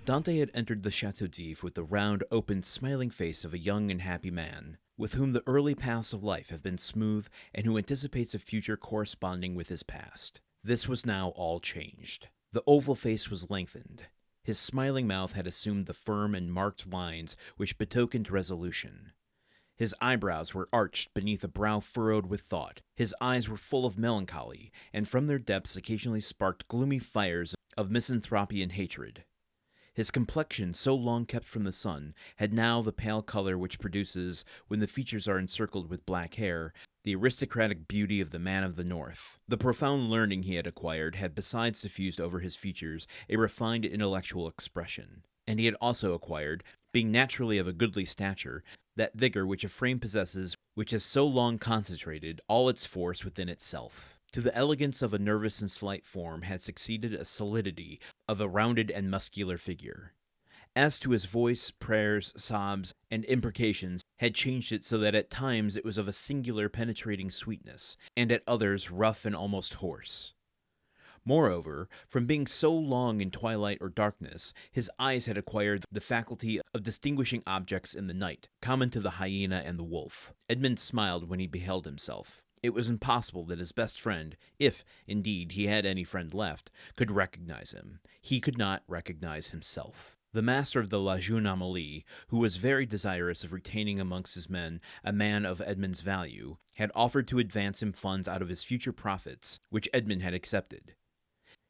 Dante had entered the Chateau d'If with the round, open, smiling face of a young and happy man, with whom the early paths of life have been smooth and who anticipates a future corresponding with his past. This was now all changed. The oval face was lengthened. His smiling mouth had assumed the firm and marked lines which betokened resolution. His eyebrows were arched beneath a brow furrowed with thought. His eyes were full of melancholy, and from their depths occasionally sparked gloomy fires of misanthropy and hatred. His complexion, so long kept from the sun, had now the pale color which produces, when the features are encircled with black hair, the aristocratic beauty of the man of the North. The profound learning he had acquired had besides diffused over his features a refined intellectual expression, and he had also acquired, being naturally of a goodly stature, that vigor which a frame possesses which has so long concentrated all its force within itself. To the elegance of a nervous and slight form had succeeded a solidity of a rounded and muscular figure. As to his voice, prayers, sobs, and imprecations had changed it so that at times it was of a singular penetrating sweetness, and at others rough and almost hoarse. Moreover, from being so long in twilight or darkness, his eyes had acquired the faculty of distinguishing objects in the night, common to the hyena and the wolf. Edmond smiled when he beheld himself. It was impossible that his best friend, if, indeed, he had any friend left, could recognize him. He could not recognize himself. The master of the La Jeune Amélie, who was very desirous of retaining amongst his men a man of Edmond's value, had offered to advance him funds out of his future profits, which Edmond had accepted.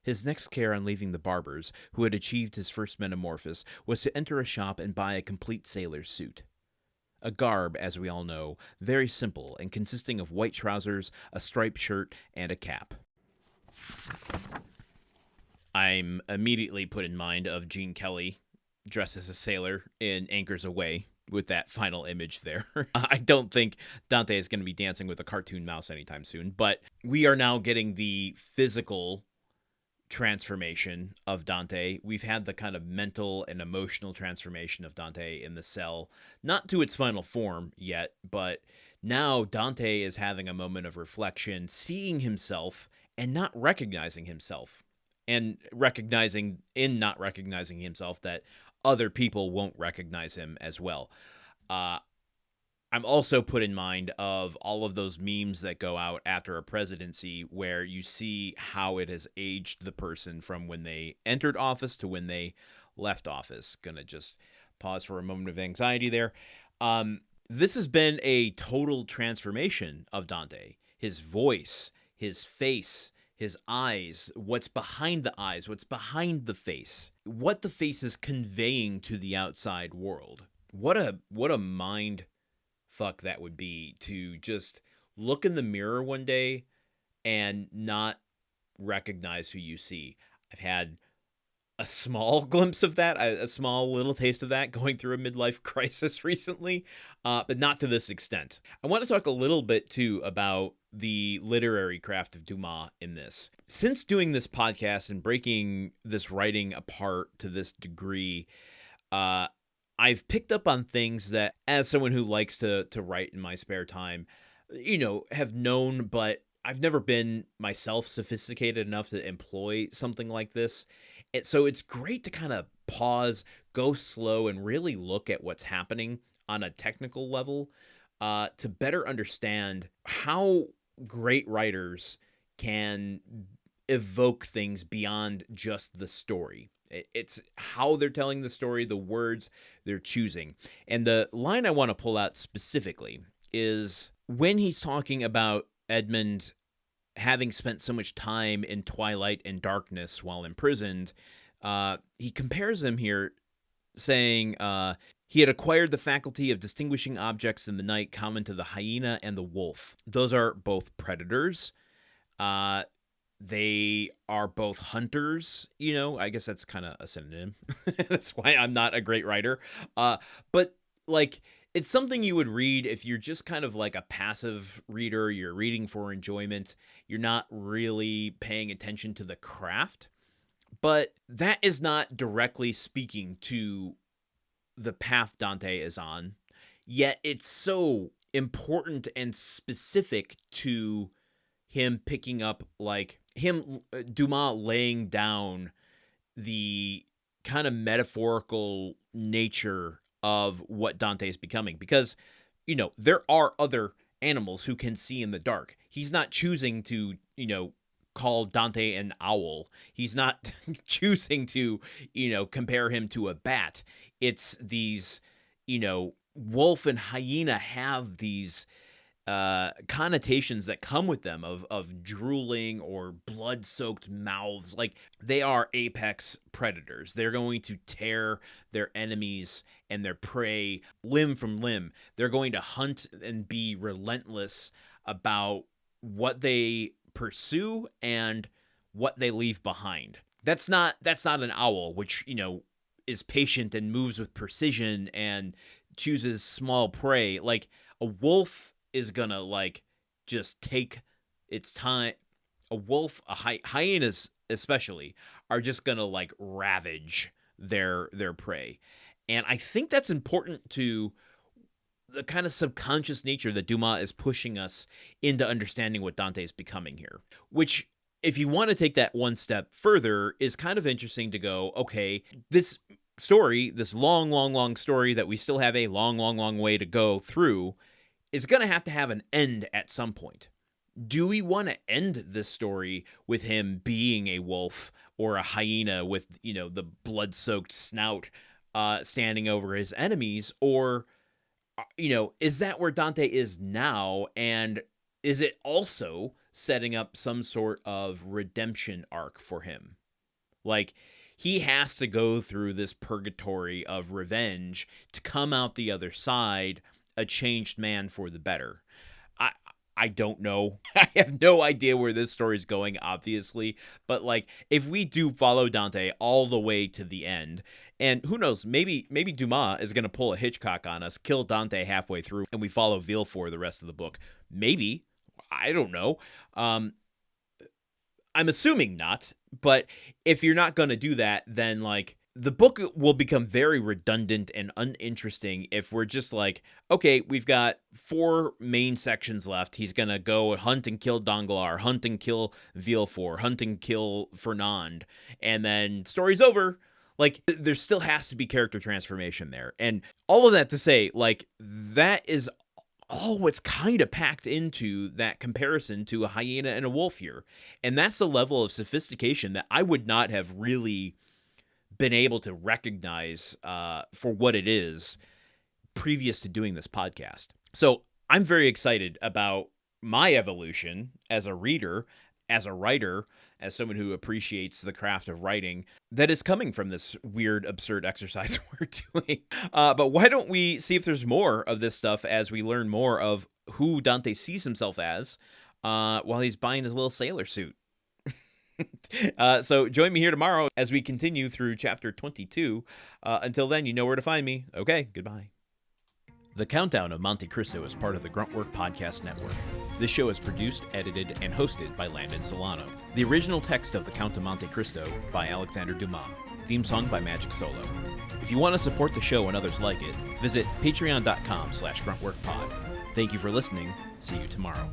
His next care on leaving the barber's, who had achieved his first metamorphosis, was to enter a shop and buy a complete sailor's suit. A garb, as we all know, very simple and consisting of white trousers, a striped shirt, and a cap. I'm immediately put in mind of Gene Kelly dressed as a sailor in Anchors Aweigh with that final image there. I don't think Dante is going to be dancing with a cartoon mouse anytime soon, but we are now getting the physical transformation of Dante. We've had the kind of mental and emotional transformation of Dante in the cell, not to its final form yet, but now Dante is having a moment of reflection, seeing himself and not recognizing himself, and recognizing in not recognizing himself that other people won't recognize him as well. I'm also put in mind of all of those memes that go out after a presidency where you see how it has aged the person from when they entered office to when they left office. Gonna just pause for a moment of anxiety there. This has been a total transformation of Dante. His voice, his face, his eyes, what's behind the eyes, what's behind the face, what the face is conveying to the outside world. What a mind fuck that would be to just look in the mirror one day and not recognize who you see. I've had a small glimpse of that, a small little taste of that going through a midlife crisis recently, but not to this extent. I want to talk a little bit too about the literary craft of Dumas in this. Since doing this podcast and breaking this writing apart to this degree, I've picked up on things that, as someone who likes to write in my spare time, have known, but I've never been myself sophisticated enough to employ something like this. So it's great to kind of pause, go slow, and really look at what's happening on a technical level to better understand how great writers can evoke things beyond just the story. It's how they're telling the story, the words they're choosing. And the line I want to pull out specifically is when he's talking about Edmond having spent so much time in twilight and darkness while imprisoned. He compares him here, saying he had acquired the faculty of distinguishing objects in the night common to the hyena and the wolf. Those are both predators. They are both hunters, I guess that's kind of a synonym. That's why I'm not a great writer. But it's something you would read if you're just kind of like a passive reader. You're reading for enjoyment. You're not really paying attention to the craft. But that is not directly speaking to the path Dante is on. Yet it's so important and specific to him picking up, Dumas laying down the kind of metaphorical nature of what Dante is becoming, because, there are other animals who can see in the dark. He's not choosing to, call Dante an owl. He's not choosing to, compare him to a bat. It's these, wolf and hyena have these connotations that come with them of drooling or blood-soaked mouths. Like, they are apex predators. They're going to tear their enemies and their prey limb from limb. They're going to hunt and be relentless about what they pursue and what they leave behind. That's not an owl, which, is patient and moves with precision and chooses small prey. Like, a wolf is gonna, like, just take its time. A wolf, hyenas especially, are just gonna, like, ravage their prey. And I think that's important to the kind of subconscious nature that Dumas is pushing us into understanding what Dante is becoming here. Which, if you want to take that one step further, is kind of interesting to go, okay, this story, this long story that we still have a long way to go through, is going to have an end at some point. Do we want to end this story with him being a wolf or a hyena with, the blood-soaked snout standing over his enemies? Or, is that where Dante is now? And is it also setting up some sort of redemption arc for him? Like, he has to go through this purgatory of revenge to come out the other side a changed man for the better. I don't know. I have no idea where this story is going, obviously. But, like, if we do follow Dante all the way to the end, and who knows, maybe Dumas is going to pull a Hitchcock on us, kill Dante halfway through, and we follow Villefort the rest of the book. Maybe. I don't know. I'm assuming not. But if you're not going to do that, then, like, the book will become very redundant and uninteresting if we're just like, okay, we've got 4 main sections left. He's going to go hunt and kill Danglars, hunt and kill Villefort, hunt and kill Fernand, and then story's over. Like, there still has to be character transformation there. And all of that to say, like, that is all what's kind of packed into that comparison to a hyena and a wolf here. And that's the level of sophistication that I would not have really been able to recognize for what it is previous to doing this podcast. So I'm very excited about my evolution as a reader, as a writer, as someone who appreciates the craft of writing that is coming from this weird, absurd exercise we're doing. But why don't we see if there's more of this stuff as we learn more of who Dante sees himself as while he's buying his little sailor suit. So join me here tomorrow as we continue through chapter 22. Until then, you know where to find me. Okay, goodbye. The Countdown of Monte Cristo is part of the Gruntwork Podcast Network. This show is produced, edited, and hosted by Landon Solano. The original text of The Count of Monte Cristo by Alexandre Dumas. Theme song by Magic Solo. If you want to support the show and others like it, visit patreon.com/gruntworkpod. Thank you for listening. See you tomorrow.